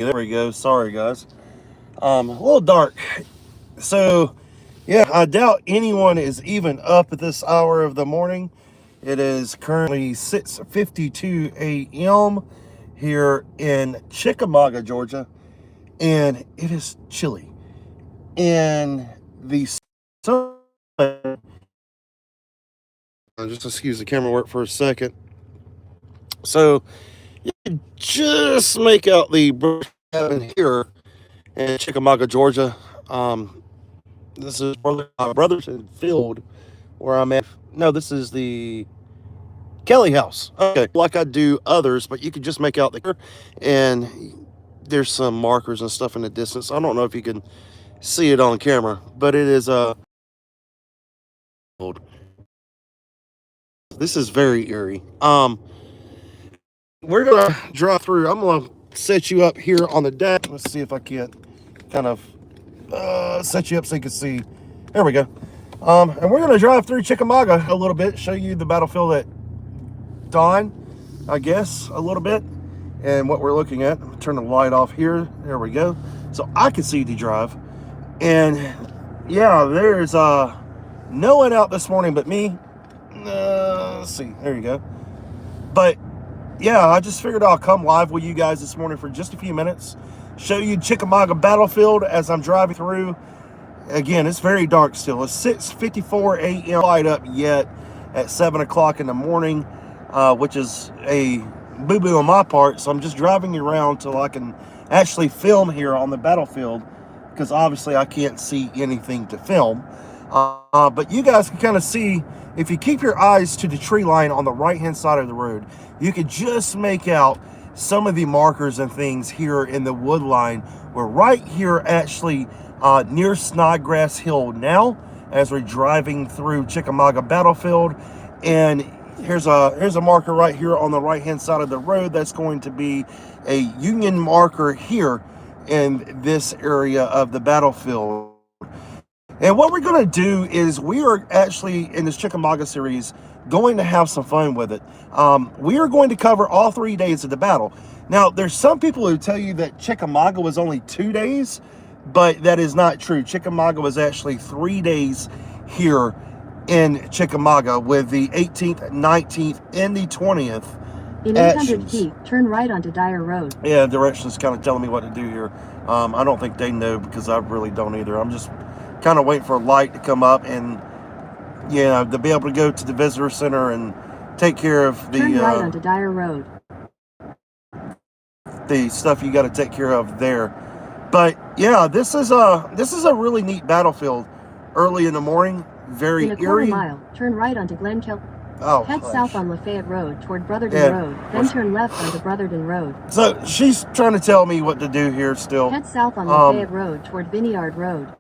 There we go. Sorry, guys. A little dark. So, yeah, I doubt anyone is even up at this hour of the morning. It is currently 6:52 a.m. here in Chickamauga, Georgia, and it is chilly. And the sun, just excuse the camera work for a second. So, just make out the cabin here in Chickamauga, Georgia. This is Brotherton Field where I'm at. No, this is the Kelly House. Okay, like I do others, but you can just make out the and there's some markers and stuff in the distance. I don't know if you can see it on camera, but it is this is very eerie. We're gonna drive through. I'm gonna set you up here on the deck. Let's see if I can kind of set you up so you can see. There we go. And we're gonna drive through Chickamauga a little bit, show you the battlefield at dawn, I guess, a little bit, and what we're looking at. Turn the light off here. There we go. So I can see the drive. And yeah, there's no one out this morning but me. Let's see. There you go. But yeah, I just figured I'll come live with you guys this morning for just a few minutes, show you Chickamauga battlefield as I'm driving through. Again, it's very dark still. It's 6:54 a.m. light up yet at 7 o'clock in the morning, which is a boo-boo on my part. So I'm just driving around till I can actually film here on the battlefield, because obviously I can't see anything to film. But you guys can kind of see, if you keep your eyes to the tree line on the right-hand side of the road, you can just make out some of the markers and things here in the wood line. We're right here actually near Snodgrass Hill now as we're driving through Chickamauga battlefield. And here's a marker right here on the right-hand side of the road. That's going to be a Union marker here in this area of the battlefield. And what we're going to do is we are actually, in this Chickamauga series, going to have some fun with it. We are going to cover all 3 days of the battle. Now, there's some people who tell you that Chickamauga was only 2 days, but that is not true. Chickamauga was actually 3 days here in Chickamauga, with the 18th, 19th, and the 20th. In 800 feet, turn right onto Dyer Road. Yeah, directions kind of telling me what to do here. I don't think they know, because I really don't either. I'm just kind of waiting for a light to come up, and to be able to go to the visitor center and take care of the turn right onto Dyer Road. The stuff you got to take care of there. But yeah, this is a really neat battlefield. Early in the morning, very in a eerie. quarter mile, turn right onto Glenkill. Oh, head south on Lafayette Road toward Brotherton Road, then turn left onto Brotherton Road. So she's trying to tell me what to do here still. Head south on Lafayette Road toward Vineyard Road.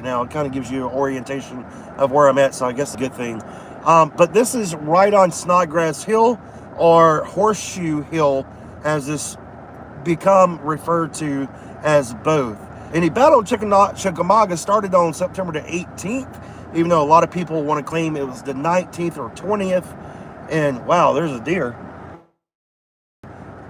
Now it kind of gives you an orientation of where I'm at, so I guess a good thing. But this is right on Snodgrass Hill, or Horseshoe Hill, as this become referred to as both. And the Battle of Chickamauga started on September the 18th, even though a lot of people want to claim it was the 19th or 20th. And wow, there's a deer.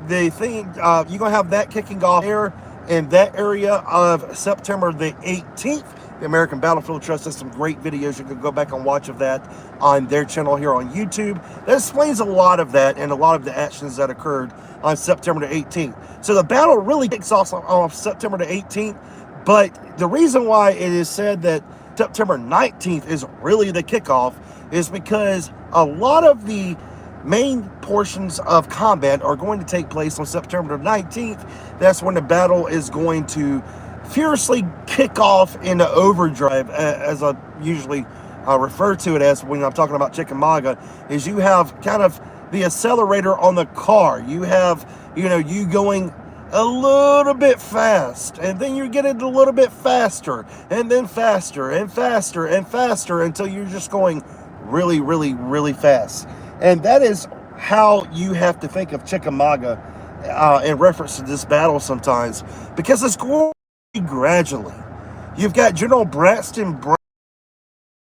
The thing, you're going to have that kicking off there in that area of September the 18th. The American Battlefield Trust has some great videos. You can go back and watch of that on their channel here on YouTube. That explains a lot of that and a lot of the actions that occurred on September the 18th. So the battle really kicks off on September the 18th, but the reason why it is said that September 19th is really the kickoff is because a lot of the main portions of combat are going to take place on September the 19th. That's when the battle is going to fiercely kick off into overdrive, as I usually refer to it as when I'm talking about Chickamauga. Is you have kind of the accelerator on the car. You have, you going a little bit fast, and then you get it a little bit faster, and then faster and faster and faster, until you're just going really, really, really fast. And that is how you have to think of Chickamauga in reference to this battle sometimes, because it's going gradually. You've got General Braxton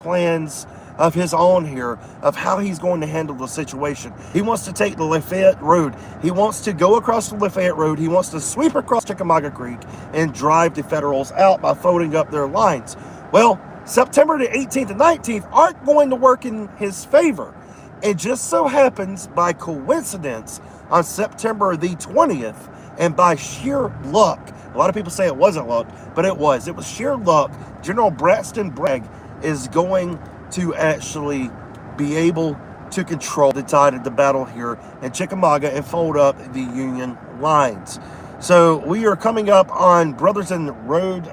plans of his own here of how he's going to handle the situation. He wants to take the Lafayette Road. He wants to go across the Lafayette Road. He wants to sweep across Chickamauga Creek and drive the Federals out by folding up their lines. Well, September the 18th and 19th aren't going to work in his favor. It just so happens, by coincidence, on September the 20th, and by sheer luck, a lot of people say it wasn't luck, but it was. It was sheer luck. General Braxton Bragg is going to actually be able to control the tide of the battle here in Chickamauga and fold up the Union lines. So we are coming up on Brothers End Road,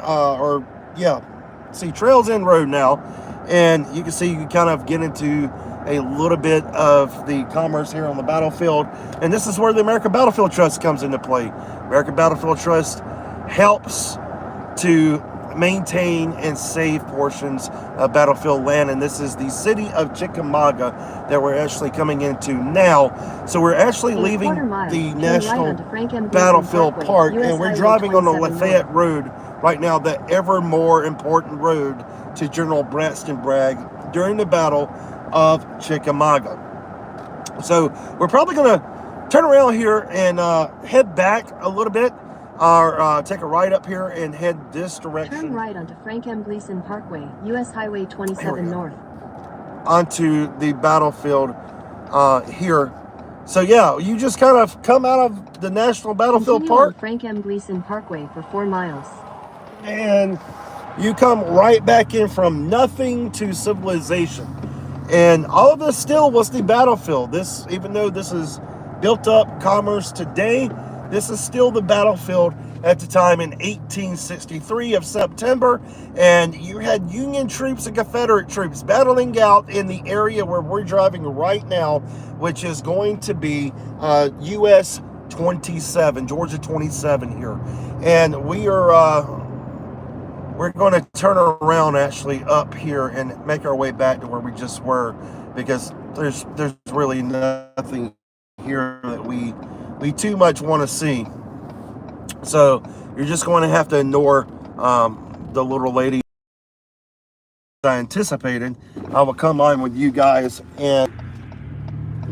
Trails End Road now, and you can see you can kind of get into a little bit of the commerce here on the battlefield, and this is where the American Battlefield Trust comes into play. American Battlefield Trust helps to maintain and save portions of battlefield land, and this is the city of Chickamauga that we're actually coming into now. So we're actually leaving the National Battlefield Park, and we're driving on the Lafayette Road right now, the ever more important road to General Braxton Bragg during the Battle of Chickamauga. So we're probably going to turn around here and head back a little bit, or take a right up here and head this direction. Turn right onto Frank M. Gleason Parkway, U.S. Highway 27 North. Onto the battlefield here. So yeah, you just kind of come out of the National Battlefield Continue Park. on Frank M. Gleason Parkway for 4 miles. And you come right back in from nothing to civilization. And all of this still was the battlefield. This, even though this is built up commerce today, this is still the battlefield at the time in 1863 of September. And you had Union troops and Confederate troops battling out in the area where we're driving right now, which is going to be US 27, Georgia 27 here. And we are we're going to turn around actually up here and make our way back to where we just were, because there's really nothing here that we too much want to see. So you're just going to have to ignore the little lady I anticipated. I will come on with you guys and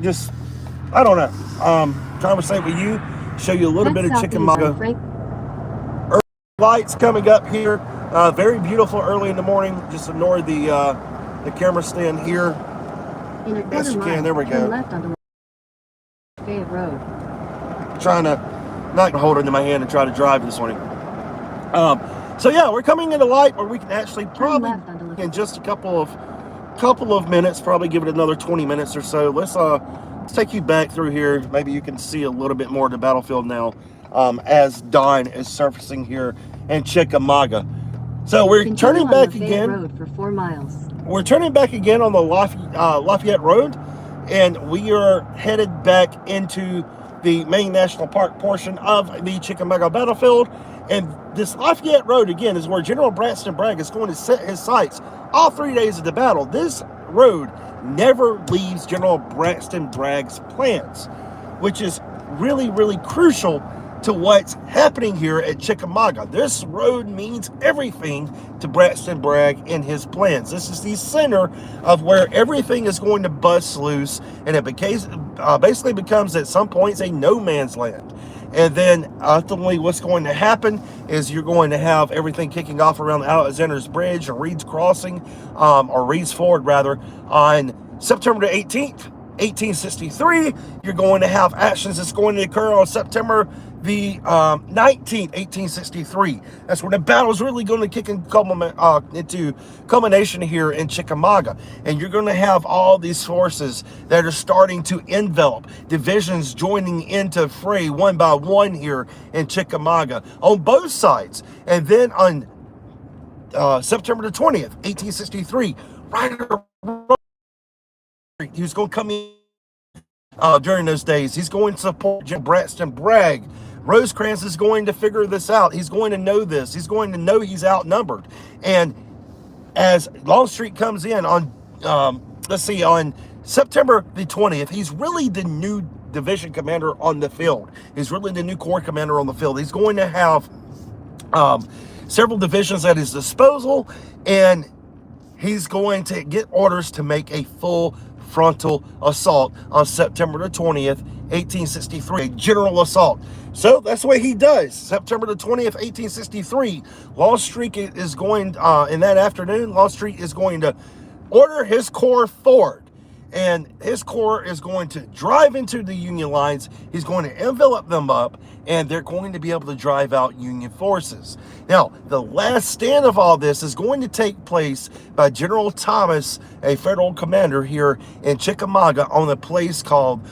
just, I don't know, conversate with you, show you a little bit of Chickamauga. Early lights coming up here. Very beautiful early in the morning. Just ignore the camera stand here. Yes, you can. There we go. Left onto Lafayette Road. Trying to not hold it in my hand and try to drive this morning. So yeah, we're coming into light where we can actually probably in just a couple of minutes, probably give it another 20 minutes or so. Let's take you back through here. Maybe you can see a little bit more of the battlefield now as dawn is surfacing here in Chickamauga. So we're turning back again. Road for 4 miles. We're turning back again on the Lafayette Road, and we are headed back into the main national park portion of the Chickamauga battlefield. And this Lafayette Road, again, is where General Braxton Bragg is going to set his sights all 3 days of the battle. This road never leaves General Braxton Bragg's plans, which is really, really crucial to what's happening here at Chickamauga. This road means everything to Braxton Bragg and his plans. This is the center of where everything is going to bust loose, and it basically becomes at some points a no man's land. And then ultimately what's going to happen is you're going to have everything kicking off around Alexander's Bridge or Reed's Crossing, or Reed's Ford rather, on September the 18th, 1863. You're going to have actions that's going to occur on September the 19th, 1863. That's where the battle is really going to kick into culmination here in Chickamauga. And you're going to have all these forces that are starting to envelop, divisions joining into fray one by one here in Chickamauga on both sides. And then on September the 20th, 1863, Ryder, he was going to come in during those days. He's going to support General Braxton Bragg. Rosecrans is going to figure this out. He's going to know this. He's going to know he's outnumbered. And as Longstreet comes in on, on September the 20th, he's really the new division commander on the field. He's really the new corps commander on the field. He's going to have several divisions at his disposal, and he's going to get orders to make a full frontal assault on September the 20th, 1863, a general assault. So that's what he does. September the 20th, 1863, Longstreet is going, in that afternoon, Longstreet is going to order his corps forward. And his corps is going to drive into the Union lines. He's going to envelop them up, and they're going to be able to drive out Union forces. Now, the last stand of all this is going to take place by General Thomas, a federal commander here in Chickamauga, on a place called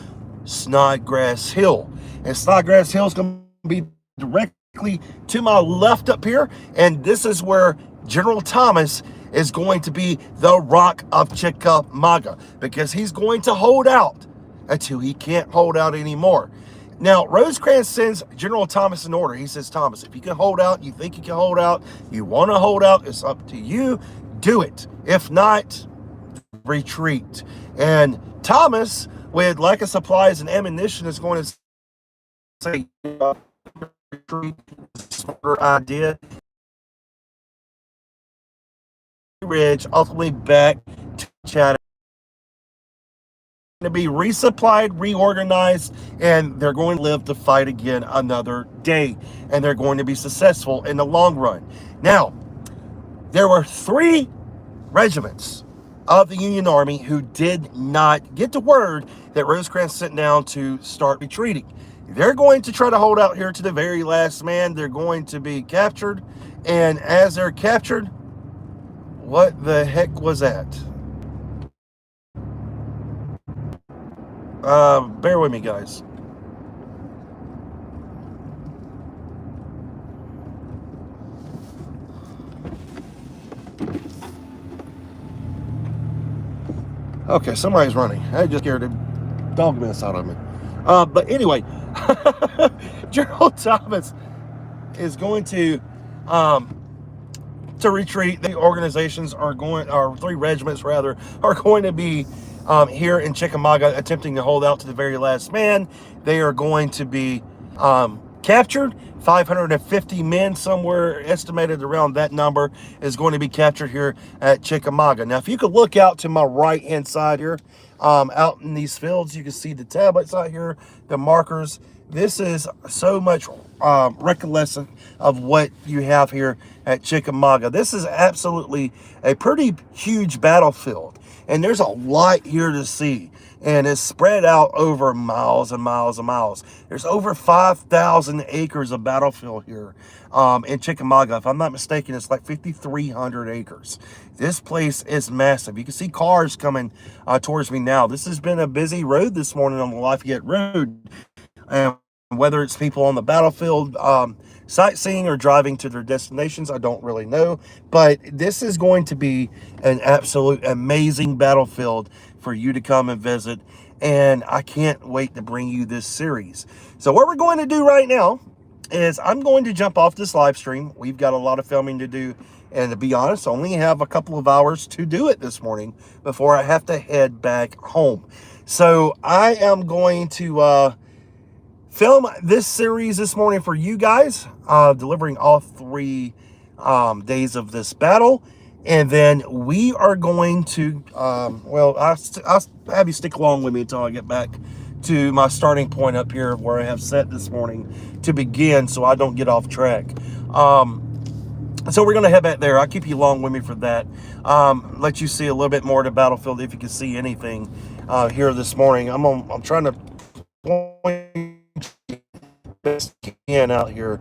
Snodgrass Hill. And Snodgrass Hill is going to be directly to my left up here, and this is where General Thomas is going to be the Rock of Chickamauga, because he's going to hold out until he can't hold out anymore. Now, Rosecrans sends General Thomas an order. He says, Thomas, if you can hold out, you think you can hold out, you want to hold out, it's up to you, do it. If not, retreat. And Thomas, with lack of supplies and ammunition, is going to say, retreat, smarter idea. Ridge, ultimately back to Chattanooga, to be resupplied, reorganized, and they're going to live to fight again another day, and they're going to be successful in the long run. Now, there were 3 regiments of the Union Army who did not get the word that Rosecrans sent down to start retreating. They're going to try to hold out here to the very last man. They're going to be captured, and as they're captured, what the heck was that? Bear with me, guys. Okay, somebody's running. I just scared the dog mess out of me. But anyway, General Thomas is going to retreat. The organizations are going, or 3 regiments rather, are going to be here in Chickamauga attempting to hold out to the very last man. They are going to be captured. 550 men, somewhere estimated around that number, is going to be captured here at Chickamauga. Now, if you could look out to my right-hand side here, out in these fields, you can see the tablets out here, the markers. This is so much recollection of what you have here at Chickamauga. This is absolutely a pretty huge battlefield, and there's a lot here to see, and it's spread out over miles and miles and miles. There's over 5,000 acres of battlefield here in Chickamauga. If I'm not mistaken, it's like 5,300 acres. This place is massive. You can see cars coming towards me now. This has been a busy road this morning on the Lafayette Road. And whether it's people on the battlefield sightseeing or driving to their destinations, I don't really know. But this is going to be an absolute amazing battlefield for you to come and visit. And I can't wait to bring you this series. So what we're going to do right now is I'm going to jump off this live stream. We've got a lot of filming to do. And to be honest, I only have a couple of hours to do it this morning before I have to head back home. So I am going to film this series this morning for you guys, delivering all 3 days of this battle. And then we are going to, well, I'll have you stick along with me until I get back to my starting point up here where I have set this morning to begin, so I don't get off track. So we're going to head back there. I'll keep you along with me for that. Let you see a little bit more of the battlefield if you can see anything here this morning. I'm trying to point best you can out here,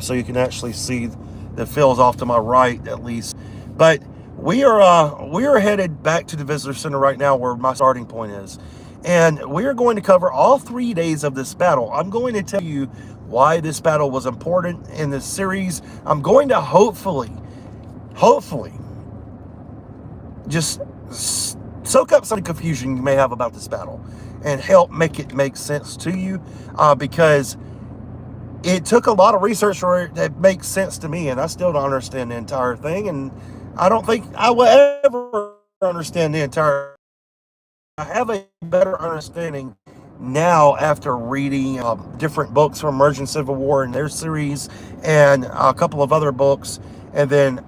so you can actually see the fields off to my right at least. But we are headed back to the visitor center right now, where my starting point is, and we are going to cover all 3 days of this battle. I'm going to tell you why this battle was important in this series. I'm going to hopefully just soak up some confusion you may have about this battle and help make it make sense to you, because it took a lot of research for it that makes sense to me, and I still don't understand the entire thing, and I don't think I will ever understand the entire. I have a better understanding now after reading different books from Emerging Civil War and their series, and a couple of other books, and then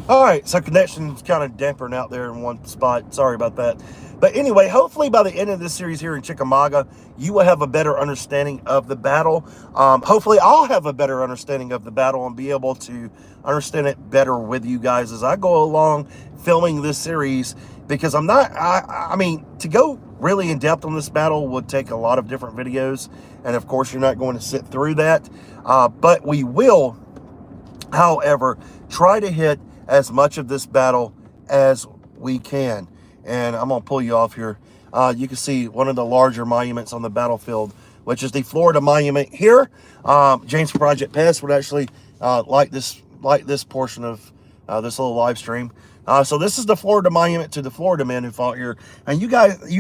All right, so connection's kind of dampening out there in one spot. Sorry about that. But anyway, hopefully by the end of this series here in Chickamauga, you will have a better understanding of the battle. Hopefully I'll have a better understanding of the battle and be able to understand it better with you guys as I go along filming this series, because I mean, to go really in depth on this battle would take a lot of different videos. And of course, you're not going to sit through that. But we will, however, try to hit as much of this battle as we can. And I'm going to pull you off here. You can see one of the larger monuments on the battlefield, which is the Florida Monument here. James Project Pest would actually like this portion of this little live stream. So this is the Florida Monument to the Florida men who fought here. And you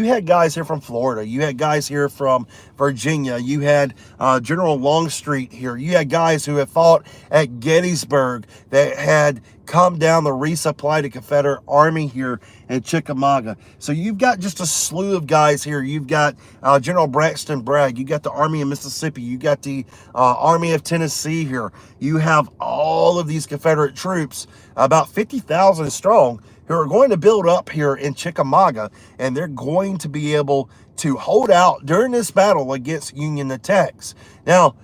had guys here from Florida. You had guys here from Virginia. You had General Longstreet here. You had guys who had fought at Gettysburg that had come down the resupply to Confederate Army here in Chickamauga. So you've got just a slew of guys here. You've got General Braxton Bragg. You got the Army of Mississippi. You got the Army of Tennessee here. You have all of these Confederate troops, about 50,000 strong, who are going to build up here in Chickamauga, and they're going to be able to hold out during this battle against Union attacks. Now,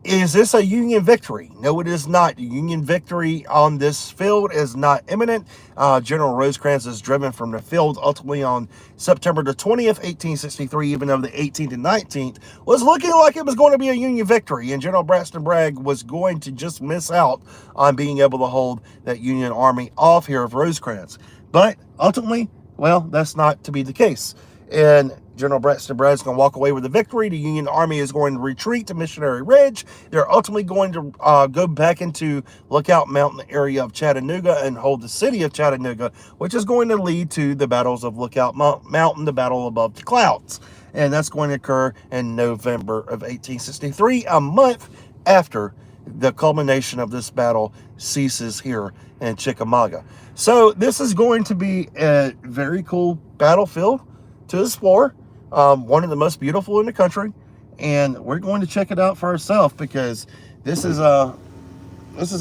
is this a Union victory? No, it is not. The Union victory on this field is not imminent. General Rosecrans is driven from the field ultimately on September the 20th, 1863, even though the 18th and 19th was looking like it was going to be a Union victory, and General Braxton Bragg was going to just miss out on being able to hold that Union army off here of Rosecrans. But ultimately, well, that's not to be the case. And General Braxton Bragg is going to walk away with the victory. The Union Army is going to retreat to Missionary Ridge. They're ultimately going to go back into Lookout Mountain area of Chattanooga and hold the city of Chattanooga, which is going to lead to the battles of Lookout Mountain, the battle above the clouds. And that's going to occur in November of 1863, a month after the culmination of this battle ceases here in Chickamauga. So this is going to be a very cool battlefield to explore. One of the most beautiful in the country, and we're going to check it out for ourselves, because this is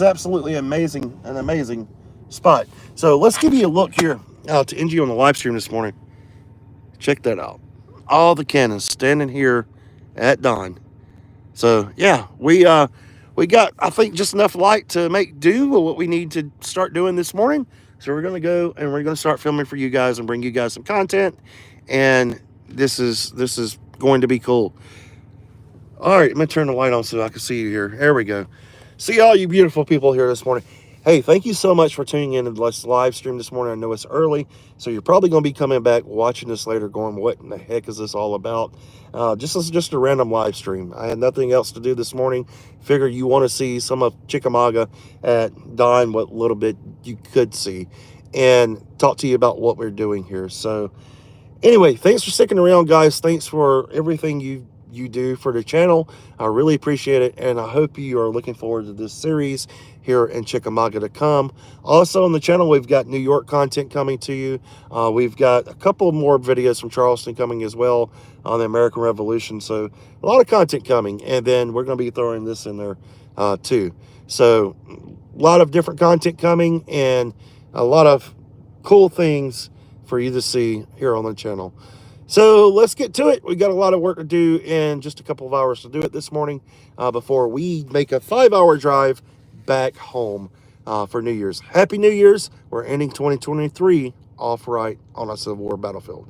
absolutely amazing, an amazing spot. So let's give you a look here to end you on the live stream this morning. Check that out. All the cannons standing here at dawn. So yeah, we got, I think, just enough light to make do with what we need to start doing this morning. So we're going to go and we're going to start filming for you guys and bring you guys some content. And this is going to be cool. All right, I'm going to turn the light on so I can see you here. There we go. See all you beautiful people here this morning. Hey, thank you so much for tuning in to this live stream this morning. I know it's early, so you're probably going to be coming back, watching this later, going, what in the heck is this all about? Just a random live stream. I had nothing else to do this morning. Figure you want to see some of Chickamauga at dawn, what little bit you could see, and talk to you about what we're doing here. So anyway, thanks for sticking around, guys. Thanks for everything you do for the channel. I really appreciate it, and I hope you are looking forward to this series here in Chickamauga to come. Also on the channel, we've got New York content coming to you. We've got a couple more videos from Charleston coming as well on the American Revolution. So a lot of content coming, and then we're going to be throwing this in there too. So a lot of different content coming, and a lot of cool things for you to see here on the channel. So let's get to it. We got a lot of work to do in just a couple of hours to do it this morning before we make a 5-hour drive back home for New Year's. Happy New Year's. We're ending 2023 off right on a Civil War battlefield.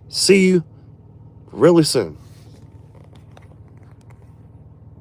See you really soon.